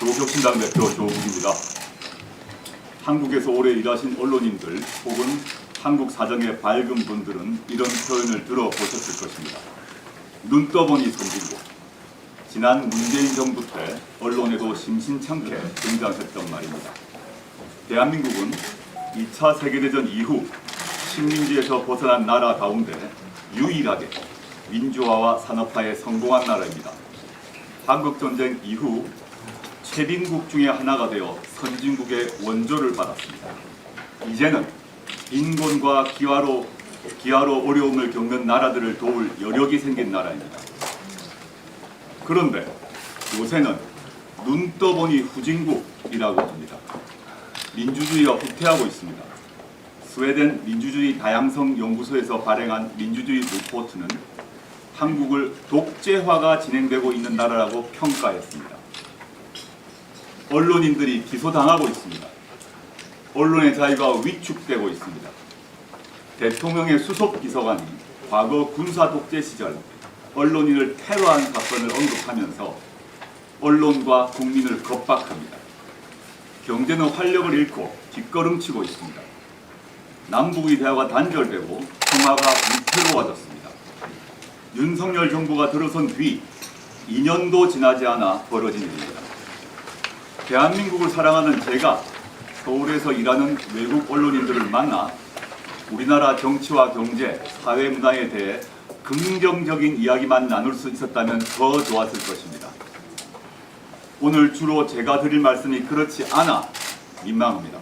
조국혁신당 대표 조국입니다. 한국에서 오래 일하신 언론인들 혹은 한국 사정에 밝은 분들은 이런 표현을 들어보셨을 것입니다. 눈 떠보니 선진국. 지난 문재인 정부 때 언론에도 심심찮게 등장했던 말입니다. 대한민국은 2차 세계대전 이후 식민지에서 벗어난 나라 가운데 유일하게 민주화와 산업화에 성공한 나라입니다. 한국전쟁 이후 최빈국 중에 하나가 되어 선진국의 원조를 받았습니다. 이제는 빈곤과 기화로 어려움을 겪는 나라들을 도울 여력이 생긴 나라입니다. 그런데 요새는 눈 떠보니 후진국이라고 합니다. 민주주의가 후퇴하고 있습니다. 스웨덴 민주주의 다양성 연구소에서 발행한 민주주의 리포트는 한국을 독재화가 진행되고 있는 나라라고 평가했습니다. 언론인들이 기소당하고 있습니다. 언론의 자유가 위축되고 있습니다. 대통령의 수석 비서관이 과거 군사 독재 시절 언론인을 테러한 사건을 언급하면서 언론과 국민을 겁박합니다. 경제는 활력을 잃고 뒷걸음치고 있습니다. 남북의 대화가 단절되고 평화가 위태로워졌습니다. 윤석열 정부가 들어선 뒤 2년도 지나지 않아 벌어진 일입니다. 대한민국을 사랑하는 제가 서울에서 일하는 외국 언론인들을 만나 우리나라 정치와 경제, 사회 문화에 대해 긍정적인 이야기만 나눌 수 있었다면 더 좋았을 것입니다. 오늘 주로 제가 드릴 말씀이 그렇지 않아 민망합니다.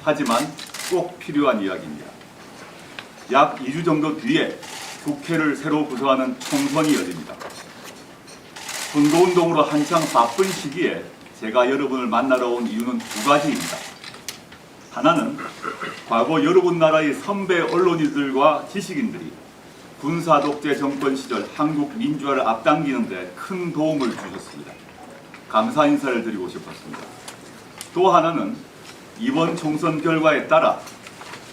하지만 꼭 필요한 이야기입니다. 약 2주 정도 뒤에 국회를 새로 구성하는 총선이 열립니다. 선거운동으로 한창 바쁜 시기에 제가 여러분을 만나러 온 이유는 두 가지입니다. 하나는 과거 여러 나라의 선배 언론인들과 지식인들이 군사 독재 정권 시절 한국 민주화를 앞당기는 데 큰 도움을 주셨습니다. 감사 인사를 드리고 싶었습니다. 또 하나는 이번 총선 결과에 따라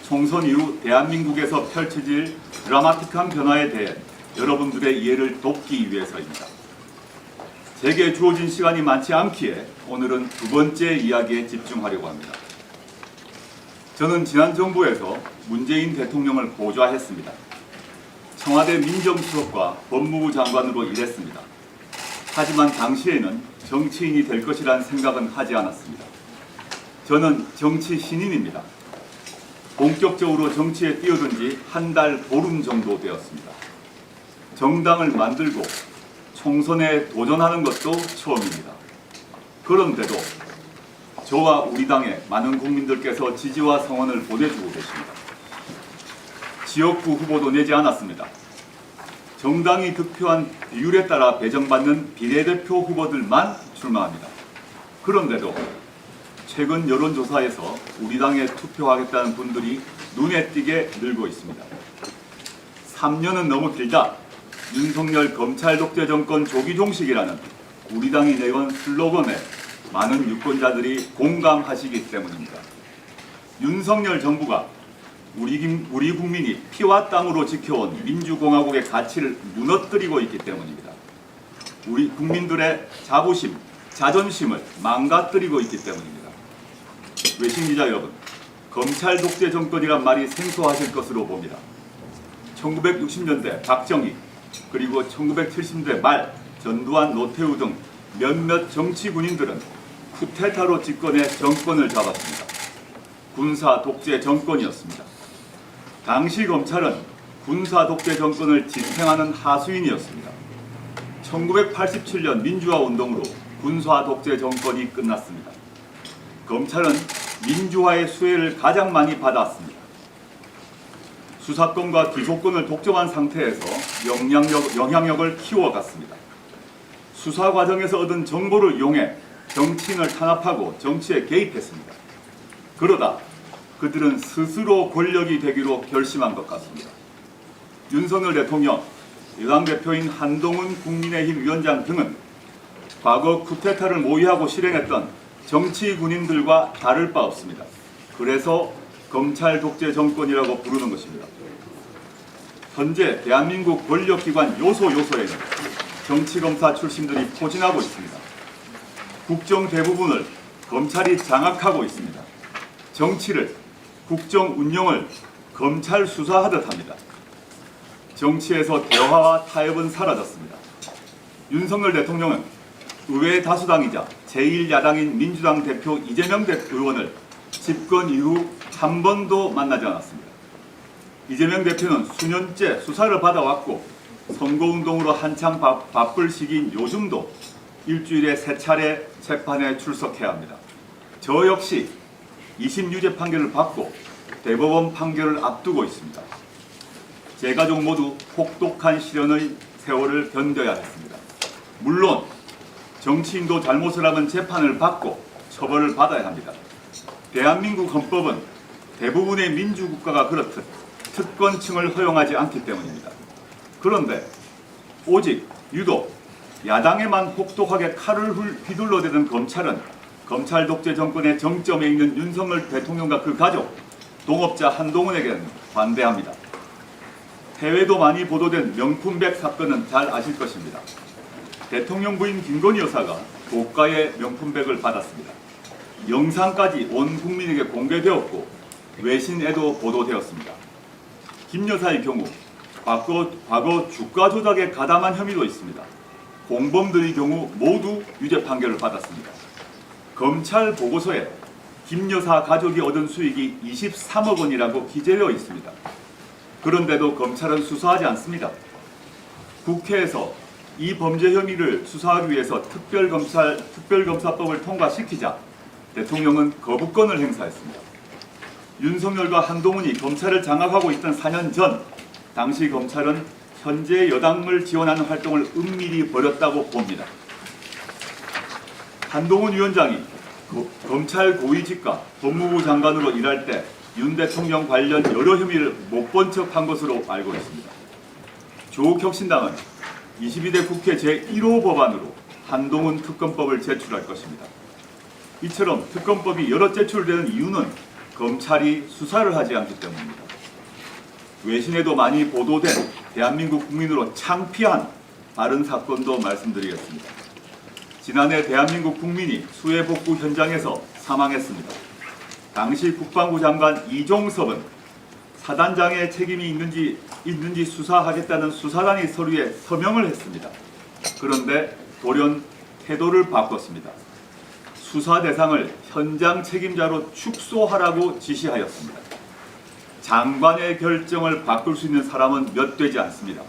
총선 이후 대한민국에서 펼쳐질 드라마틱한 변화에 대해 여러분들의 이해를 돕기 위해서입니다. 제게 주어진 시간이 많지 않기에 오늘은 두 번째 이야기에 집중하려고 합니다. 저는 지난 정부에서 문재인 대통령을 보좌했습니다. 청와대 민정수석과 법무부 장관으로 일했습니다. 하지만 당시에는 정치인이 될 것이라는 생각은 하지 않았습니다. 저는 정치 신인입니다. 본격적으로 정치에 뛰어든 지 한 달 보름 정도 되었습니다. 정당을 만들고 총선에 도전하는 것도 처음입니다. 그런데도 저와 우리 당의 많은 국민들께서 지지와 성원을 보내주고 계십니다. 지역구 후보도 내지 않았습니다. 정당이 득표한 비율에 따라 배정받는 비례대표 후보들만 출마합니다. 그런데도 최근 여론조사에서 우리 당에 투표하겠다는 분들이 눈에 띄게 늘고 있습니다. 3년은 너무 길다. 윤석열 검찰 독재 정권 조기 종식이라는 우리 당이 내건 슬로건에 많은 유권자들이 공감하시기 때문입니다. 윤석열 정부가 우리 국민이 피와 땀으로 지켜온 민주공화국의 가치를 무너뜨리고 있기 때문입니다. 우리 국민들의 자부심, 자존심을 망가뜨리고 있기 때문입니다. 외신기자 여러분, 검찰 독재 정권이란 말이 생소하실 것으로 봅니다. 1960년대 박정희, 그리고 1970년대 말 전두환, 노태우 등 몇몇 정치 군인들은 쿠데타로 집권해 정권을 잡았습니다. 군사 독재 정권이었습니다. 당시 검찰은 군사 독재 정권을 지탱하는 하수인이었습니다. 1987년 민주화 운동으로 군사 독재 정권이 끝났습니다. 검찰은 민주화의 수혜를 가장 많이 받았습니다. 수사권과 기소권을 독점한 상태에서 영향력을 키워갔습니다. 수사 과정에서 얻은 정보를 이용해 정치인을 탄압하고 정치에 개입했습니다. 그러다 그들은 스스로 권력이 되기로 결심한 것 같습니다. 윤석열 대통령, 여당 대표인 한동훈 국민의힘 위원장 등은 과거 쿠데타를 모의하고 실행했던 정치 군인들과 다를 바 없습니다. 그래서 검찰 독재 정권이라고 부르는 것입니다. 현재 대한민국 권력기관 요소요소에는 정치검사 출신들이 포진하고 있습니다. 국정 대부분을 검찰이 장악하고 있습니다. 정치를, 국정 운영을 검찰 수사하듯 합니다. 정치에서 대화와 타협은 사라졌습니다. 윤석열 대통령은 의회 다수당이자 제1야당인 민주당 대표 이재명 의원을 집권 이후 한 번도 만나지 않았습니다. 이재명 대표는 수년째 수사를 받아왔고 선거운동으로 한창 바쁠 시기인 요즘도 일주일에 3차례 재판에 출석해야 합니다. 저 역시 2심 유죄 판결을 받고 대법원 판결을 앞두고 있습니다. 제 가족 모두 혹독한 시련의 세월을 견뎌야 했습니다. 물론 정치인도 잘못을 하면 재판을 받고 처벌을 받아야 합니다. 대한민국 헌법은 대부분의 민주국가가 그렇듯 특권층을 허용하지 않기 때문입니다. 그런데 오직 유독 야당에만 혹독하게 칼을 휘둘러대는 검찰은 검찰 독재 정권의 정점에 있는 윤석열 대통령과 그 가족, 동업자 한동훈에게는 반대합니다. 해외도 많이 보도된 명품백 사건은 잘 아실 것입니다. 대통령 부인 김건희 여사가 고가의 명품백을 받았습니다. 영상까지 온 국민에게 공개되었고 외신에도 보도되었습니다. 김 여사의 경우 과거 주가 조작에 가담한 혐의도 있습니다. 공범들의 경우 모두 유죄 판결을 받았습니다. 검찰 보고서에 김 여사 가족이 얻은 수익이 23억 원이라고 기재되어 있습니다. 그런데도 검찰은 수사하지 않습니다. 국회에서 이 범죄 혐의를 수사하기 위해서 특별검사법을 통과시키자 대통령은 거부권을 행사했습니다. 윤석열과 한동훈이 검찰을 장악하고 있던 4년 전 당시 검찰은 현재 여당을 지원하는 활동을 은밀히 벌였다고 봅니다. 한동훈 위원장이 검찰 고위직과 법무부 장관으로 일할 때 윤 대통령 관련 여러 혐의를 못 본 척한 것으로 알고 있습니다. 조국혁신당은 22대 국회 제1호 법안으로 한동훈 특검법을 제출할 것입니다. 이처럼 특검법이 여러 제출되는 이유는 검찰이 수사를 하지 않기 때문입니다. 외신에도 많이 보도된 대한민국 국민으로 창피한 다른 사건도 말씀드리겠습니다. 지난해 대한민국 국민이 수해 복구 현장에서 사망했습니다. 당시 국방부 장관 이종섭은 사단장의 책임이 있는지 수사하겠다는 수사단의 서류에 서명을 했습니다. 그런데 돌연 태도를 바꿨습니다. 수사 대상을 현장 책임자로 축소하라고 지시하였습니다. 장관의 결정을 바꿀 수 있는 사람은 몇 되지 않습니다.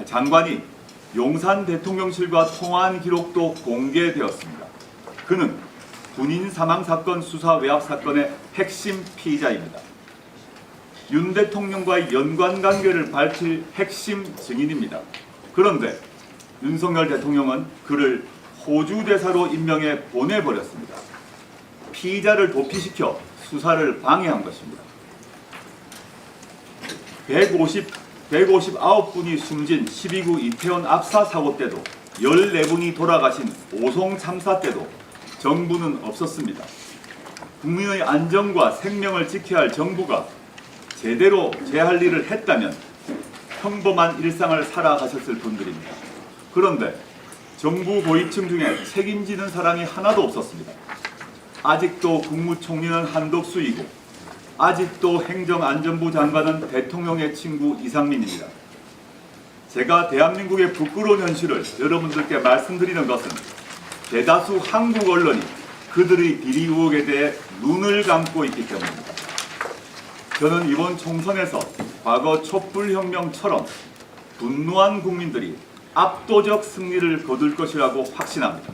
장관이 용산 대통령실과 통화한 기록도 공개되었습니다. 그는 군인 사망 사건 수사 외압 사건의 핵심 피의자입니다. 윤 대통령과의 연관 관계를 밝힐 핵심 증인입니다. 그런데 윤석열 대통령은 그를 호주 대사로 임명해 보내버렸습니다. 피의자를 도피시켜 수사를 방해한 것입니다. 159분이 숨진 12구 이태원 압사 사고 때도 14분이 돌아가신 오송 참사 때도 정부는 없었습니다. 국민의 안전과 생명을 지켜야 할 정부가 제대로 제 할 일을 했다면 평범한 일상을 살아가셨을 분들입니다. 그런데 정부 고위층 중에 책임지는 사람이 하나도 없었습니다. 아직도 국무총리는 한덕수이고 아직도 행정안전부 장관은 대통령의 친구 이상민입니다. 제가 대한민국의 부끄러운 현실을 여러분들께 말씀드리는 것은 대다수 한국 언론이 그들의 비리 의혹에 대해 눈을 감고 있기 때문입니다. 저는 이번 총선에서 과거 촛불혁명처럼 분노한 국민들이 압도적 승리를 거둘 것이라고 확신합니다.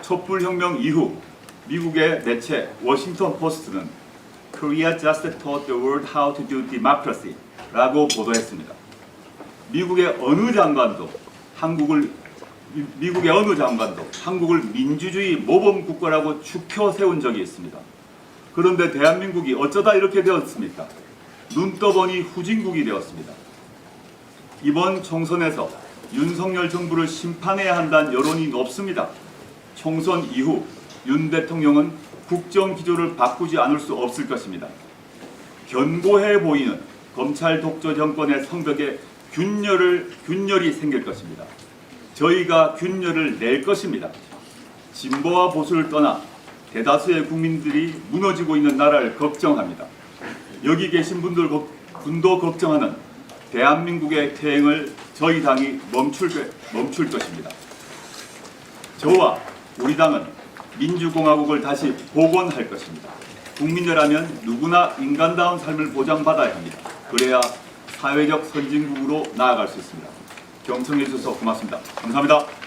촛불혁명 이후 미국의 매체 워싱턴 포스트는 Korea just taught the world how to do democracy 라고 보도했습니다. 미국의 어느 장관도 한국을 민주주의 모범 국가라고 추켜 세운 적이 있습니다. 그런데 대한민국이 어쩌다 이렇게 되었습니까? 눈 떠보니 후진국이 되었습니다. 이번 총선에서 윤석열 정부를 심판해야 한다는 여론이 높습니다. 총선 이후 윤 대통령은 국정 기조를 바꾸지 않을 수 없을 것입니다. 견고해 보이는 검찰 독재 정권의 성벽에 균열이 생길 것입니다. 저희가 균열을 낼 것입니다. 진보와 보수를 떠나 대다수의 국민들이 무너지고 있는 나라를 걱정합니다. 여기 계신 분도 걱정하는 대한민국의 퇴행을 저희 당이 멈출 것입니다. 저와 우리 당은 민주공화국을 다시 복원할 것입니다. 국민이라면 누구나 인간다운 삶을 보장받아야 합니다. 그래야 사회적 선진국으로 나아갈 수 있습니다. 경청해 주셔서 고맙습니다. 감사합니다.